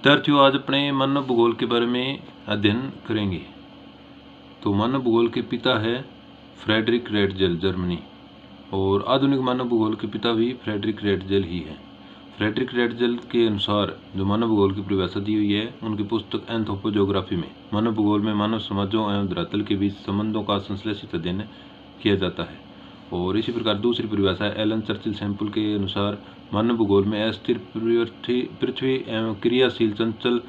विद्यार्थियों आज अपने मानव भूगोल के बारे में अध्ययन करेंगे। तो मानव भूगोल के पिता है फ्रेडरिक रेटजेल जर्मनी, और आधुनिक मानव भूगोल के पिता भी फ्रेडरिक रेटजेल ही है। फ्रेडरिक रेटजेल के अनुसार जो मानव भूगोल की परिभाषा दी हुई है उनकी पुस्तक एंथ्रोपोज्योग्राफी में मानव भूगोल में मानव समाजों एवं धरातल के बीच संबंधों का संश्लेषित अध्ययन किया जाता है। और इसी प्रकार दूसरी परिभाषा एलन चर्चिल सैंपल के अनुसार मानव भूगोल में अस्थिर पृथ्वी एवं क्रियाशील चंचल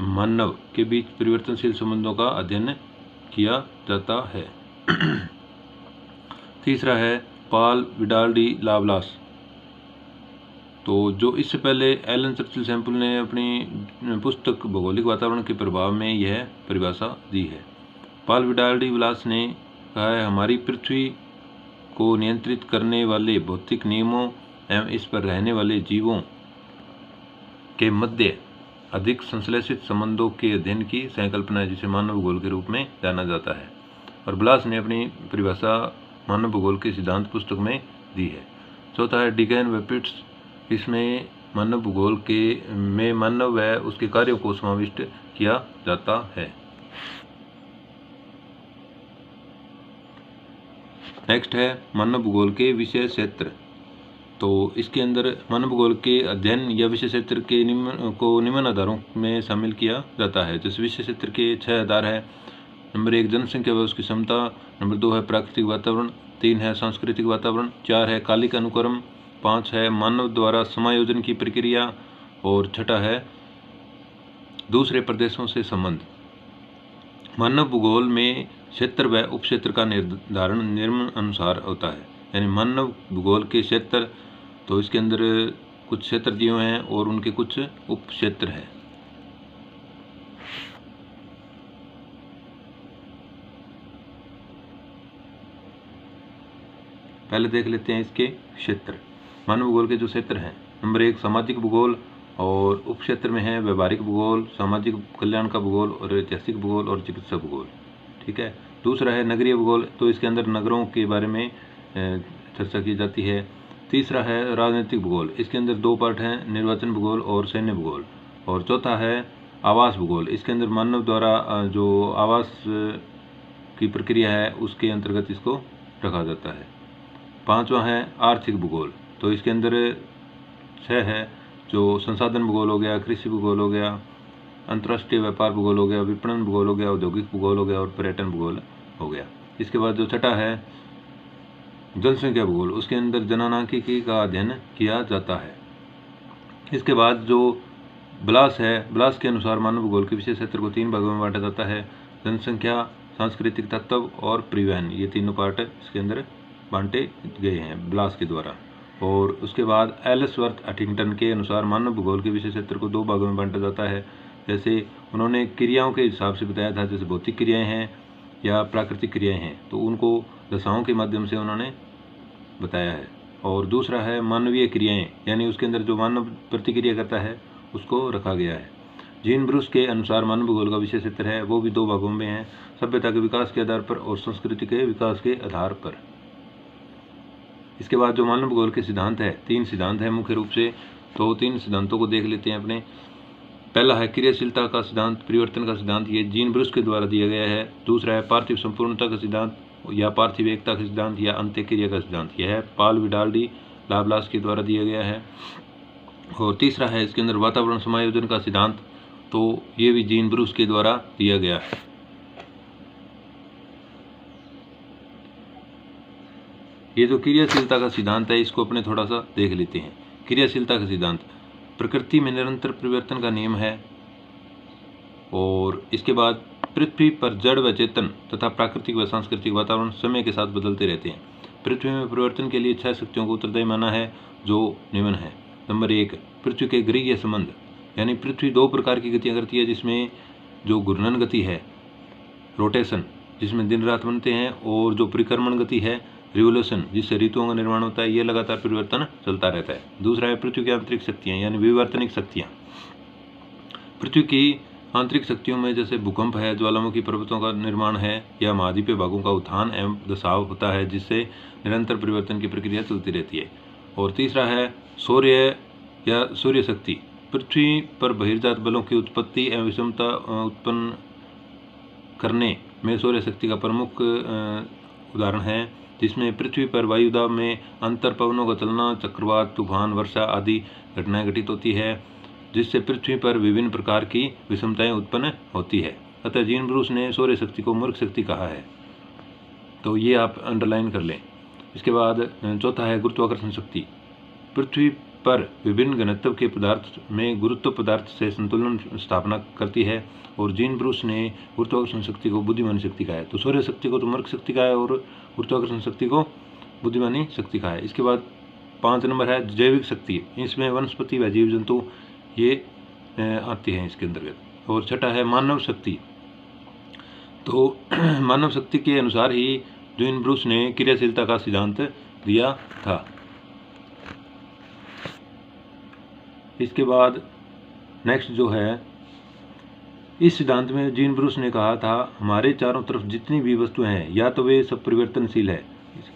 मानव के बीच परिवर्तनशील संबंधों का अध्ययन किया जाता है। तीसरा है पॉल विडाल डी लाब्लास। तो जो इससे पहले एलन चर्चिल सैंपल ने अपनी पुस्तक भौगोलिक वातावरण के प्रभाव में यह परिभाषा दी है। पॉल विडाल डी लाब्लास ने कहा है, हमारी पृथ्वी को नियंत्रित करने वाले भौतिक नियमों एवं इस पर रहने वाले जीवों के मध्य अधिक संश्लेषित संबंधों के अध्ययन की संकल्पना है, जिसे मानव भूगोल के रूप में जाना जाता है। और ब्लास ने अपनी परिभाषा मानव भूगोल के सिद्धांत पुस्तक में दी है। चौथा है डिगन वेपिट्स। इसमें मानव भूगोल के में मानव व उसके कार्यों को समाविष्ट किया जाता है। नेक्स्ट है मानव भूगोल के विषय क्षेत्र। तो इसके अंदर मानव भूगोल के अध्ययन या विषय क्षेत्र के निम्न आधारों में शामिल किया जाता है। जैसे विषय क्षेत्र के 6 आधार है। नंबर 1 जनसंख्या व उसकी क्षमता, नंबर 2 है प्राकृतिक वातावरण, 3 है सांस्कृतिक वातावरण, 4 है कालिक अनुक्रम, 5 है मानव द्वारा समायोजन की प्रक्रिया, और 6 है दूसरे प्रदेशों से संबंध। मानव भूगोल में क्षेत्र व उपक्षेत्र का निर्धारण निम्न अनुसार होता है। यानी मानव भूगोल के क्षेत्र, तो इसके अंदर कुछ क्षेत्र दिए हुए हैं और उनके कुछ उपक्षेत्र हैं। पहले देख लेते हैं इसके क्षेत्र। मानव भूगोल के जो क्षेत्र हैं, नंबर 1 सामाजिक भूगोल, और उपक्षेत्र में है व्यवहारिक भूगोल, सामाजिक कल्याण का भूगोल, और ऐतिहासिक भूगोल और चिकित्सा भूगोल। ठीक है। दूसरा है नगरीय भूगोल, तो इसके अंदर नगरों के बारे में चर्चा की जाती है। तीसरा है राजनीतिक भूगोल, इसके अंदर 2 पार्ट हैं, निर्वाचन भूगोल और सैन्य भूगोल। और चौथा है आवास भूगोल, इसके अंदर मानव द्वारा जो आवास की प्रक्रिया है उसके अंतर्गत इसको रखा जाता है। 5वां है आर्थिक भूगोल, तो इसके अंदर 6 है, जो संसाधन भूगोल हो गया, कृषि भूगोल हो गया, अंतर्राष्ट्रीय व्यापार भूगोल हो गया, विपणन भूगोल हो गया, औद्योगिक भूगोल हो गया और पर्यटन भूगोल हो गया। इसके बाद जो 6 है जनसंख्या भूगोल, उसके अंदर जननांकिकी का अध्ययन किया जाता है। इसके बाद जो ब्लास है, ब्लास के अनुसार मानव भूगोल के विषय क्षेत्र को 3 भागों में बांटा जाता है। जनसंख्या, सांस्कृतिक तत्व और परिवहन, ये तीनों पार्ट इसके अंदर बांटे गए हैं ब्लास के द्वारा। और उसके बाद एल्सवर्थ हंटिंगटन के अनुसार मानव भूगोल के विषय क्षेत्र को 2 भागों में बांटा जाता है। जैसे उन्होंने क्रियाओं के हिसाब से बताया था, जैसे भौतिक क्रियाएं हैं या प्राकृतिक क्रियाएं हैं, तो उनको दशाओं के माध्यम से उन्होंने बताया है। और दूसरा है मानवीय क्रियाएं, यानी उसके अंदर जो मानव प्रतिक्रिया करता है उसको रखा गया है। जीन ब्रूस के अनुसार मानव भूगोल का विषय क्षेत्र है वो भी 2 भागों में है, सभ्यता के विकास के आधार पर और संस्कृति के विकास के आधार पर। इसके बाद जो मानव भूगोल के सिद्धांत है, 3 सिद्धांत हैं मुख्य रूप से, तो 3 सिद्धांतों को देख लेते हैं अपने। पहला है क्रियाशीलता का सिद्धांत, परिवर्तन का सिद्धांत, ये जीन ब्रूस के द्वारा दिया गया है। दूसरा है पार्थिव संपूर्णता का सिद्धांत या पार्थिव एकता का सिद्धांत या अंत्यक्रिया का सिद्धांत, यह है पॉल विडाल डी लाब्लास के द्वारा दिया गया है। और तीसरा है इसके अंदर वातावरण समायोजन का सिद्धांत, तो ये भी जीन ब्रूस के द्वारा दिया गया है। ये जो क्रियाशीलता का सिद्धांत है इसको अपने थोड़ा सा देख लेते हैं। क्रियाशीलता का सिद्धांत प्रकृति में निरंतर परिवर्तन का नियम है। और इसके बाद पृथ्वी पर जड़ व चेतन तथा प्राकृतिक व सांस्कृतिक वातावरण समय के साथ बदलते रहते हैं। पृथ्वी में परिवर्तन के लिए 6 शक्तियों को उत्तरदायी माना है, जो निम्न है। नंबर 1 पृथ्वी के गृहीय संबंध, यानी पृथ्वी 2 प्रकार की गतियाँ करती है, जिसमें जो घूर्णन गति है रोटेशन, जिसमें दिन रात बनते हैं, और जो परिक्रमण गति है रिवोल्यूशन, जिससे ऋतुओं का निर्माण होता है, ये लगातार परिवर्तन चलता रहता है। दूसरा है पृथ्वी की आंतरिक शक्तियाँ, यानी विवर्तनिक शक्तियाँ। पृथ्वी की आंतरिक शक्तियों में जैसे भूकंप है, ज्वालामुखी पर्वतों का निर्माण है, या महाद्वीपीय भागों का उत्थान एवं दशाव होता है, जिससे निरंतर परिवर्तन की प्रक्रिया चलती रहती है। और तीसरा है सूर्य या सूर्य शक्ति, पृथ्वी पर बहिर्जात बलों की उत्पत्ति एवं विषमता उत्पन्न करने में सौर शक्ति का प्रमुख उदाहरण है, जिसमें पृथ्वी पर वायुदाब में अंतर, पवनों का चलना, चक्रवात, तूफान, वर्षा आदि घटनाएं घटित होती है, जिससे पृथ्वी पर विभिन्न प्रकार की विषमताएं उत्पन्न होती है। अतः जीन ब्रूस ने सौर शक्ति को मूर्ख शक्ति कहा है, तो ये आप अंडरलाइन कर लें। इसके बाद चौथा है गुरुत्वाकर्षण शक्ति। पृथ्वी पर विभिन्न घनत्व के पदार्थ में गुरुत्व पदार्थ से संतुलन स्थापना करती है, और जीन ब्रूस ने गुरुत्वाकर्षण शक्ति को बुद्धिमानी शक्ति कहा है। तो सौर शक्ति को तो मूर्ख शक्ति कहा है और गुरुत्वाकर्षण शक्ति को बुद्धिमानी शक्ति कहा है। इसके बाद 5 नंबर है जैविक शक्ति। इसमें वनस्पति व जीव जंतु ये आती हैं इसके अंतर्गत। और छठा है मानव शक्ति। तो मानव शक्ति के अनुसार ही जीन ब्रूस ने क्रियाशीलता का सिद्धांत दिया था। इसके बाद नेक्स्ट जो है, इस सिद्धांत में जीन ब्रूस ने कहा था हमारे चारों तरफ जितनी भी वस्तुएं हैं या तो वे सब परिवर्तनशील है,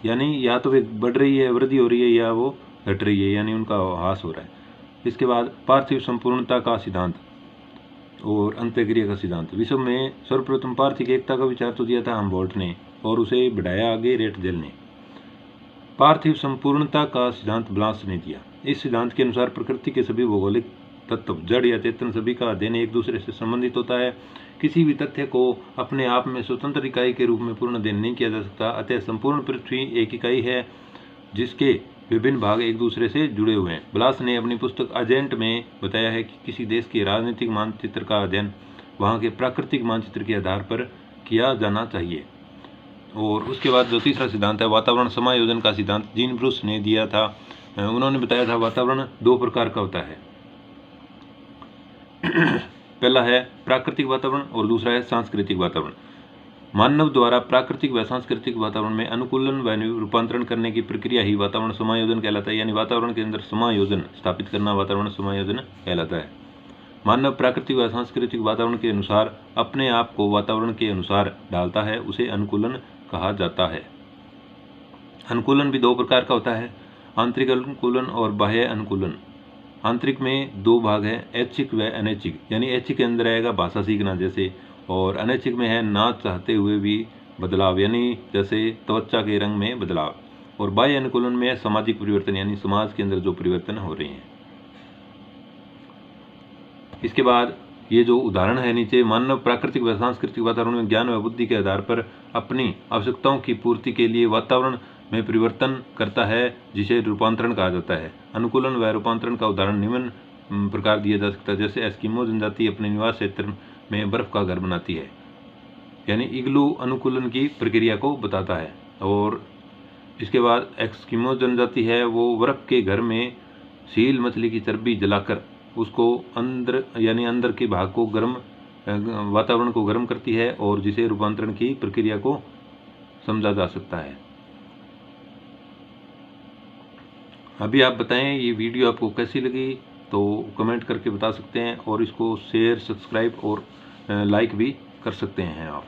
यानी या तो वे बढ़ रही है, वृद्धि हो रही है, या वो घट रही है, यानी उनका ह्रास हो रहा है। इसके बाद पार्थिव संपूर्णता का सिद्धांत और अंत्यक्रिया का सिद्धांत। विश्व में सर्वप्रथम पार्थिव एकता का विचार तो दिया था हम्बोल्ट ने, और उसे बढ़ाया आगे रेटजेल ने। पार्थिव संपूर्णता का सिद्धांत ब्लास ने दिया। इस सिद्धांत के अनुसार प्रकृति के सभी भौगोलिक तत्व, जड़ या चेतन, सभी का अध्ययन एक दूसरे से संबंधित होता है। किसी भी तथ्य को अपने आप में स्वतंत्र इकाई के रूप में पूर्ण अध्ययन नहीं किया जा सकता। अतः संपूर्ण पृथ्वी एक इकाई है जिसके विभिन्न भाग एक दूसरे से जुड़े हुए हैं। ब्लास ने अपनी पुस्तक एजेंट में बताया है कि किसी देश के राजनीतिक मानचित्र का अध्ययन वहाँ के प्राकृतिक मानचित्र के आधार पर किया जाना चाहिए। और उसके बाद जो तीसरा सिद्धांत है वातावरण समायोजन का सिद्धांत, जीन ब्रूस ने दिया था। उन्होंने बताया था वातावरण 2 प्रकार का होता है। पहला है प्राकृतिक वातावरण और दूसरा है सांस्कृतिक वातावरण। मानव द्वारा प्राकृतिक व सांस्कृतिक वातावरण में अनुकूलन व रूपांतरण करने की प्रक्रिया ही वातावरण समायोजन कहलाता है, यानी वातावरण के अंदर समायोजन स्थापित करना वातावरण समायोजन कहलाता है। मानव प्राकृतिक व सांस्कृतिक वातावरण के अनुसार अपने आप को वातावरण के अनुसार डालता है, उसे अनुकूलन कहा जाता है। अनुकूलन भी 2 प्रकार का होता है, आंतरिक अनुकूलन और बाह्य अनुकूलन। आंतरिक में 2 भाग हैं, ऐच्छिक व अनैच्छिक। यानी ऐच्छिक के अंदर आएगा भाषा सीखना जैसे, और अनैच्छिक में है ना चाहते हुए भी बदलाव, यानी जैसे त्वचा के रंग में बदलाव। और बाह्य अनुकूलन में है सामाजिक परिवर्तन, यानी समाज के अंदर जो परिवर्तन हो रहे हैं। इसके बाद ये जो उदाहरण है नीचे, मानव प्राकृतिक व सांस्कृतिक वातावरण में ज्ञान व बुद्धि के आधार पर अपनी आवश्यकताओं की पूर्ति के लिए वातावरण में परिवर्तन करता है, जिसे रूपांतरण कहा जाता है। अनुकूलन व रूपांतरण का उदाहरण निम्न प्रकार दिया जा सकता है, जैसे एस्किमो जनजाति अपने निवास क्षेत्र में बर्फ का घर बनाती है, यानी इग्लू अनुकूलन की प्रक्रिया को बताता है। और इसके बाद एस्किमो जनजाति है वो बर्फ के घर में सील मछली की चर्बी जलाकर उसको अंदर, यानी अंदर के भाग को गर्म, वातावरण को गर्म करती है, और जिसे रूपांतरण की प्रक्रिया को समझा जा सकता है। अभी आप बताएं ये वीडियो आपको कैसी लगी, तो कमेंट करके बता सकते हैं, और इसको शेयर, सब्सक्राइब और लाइक भी कर सकते हैं आप।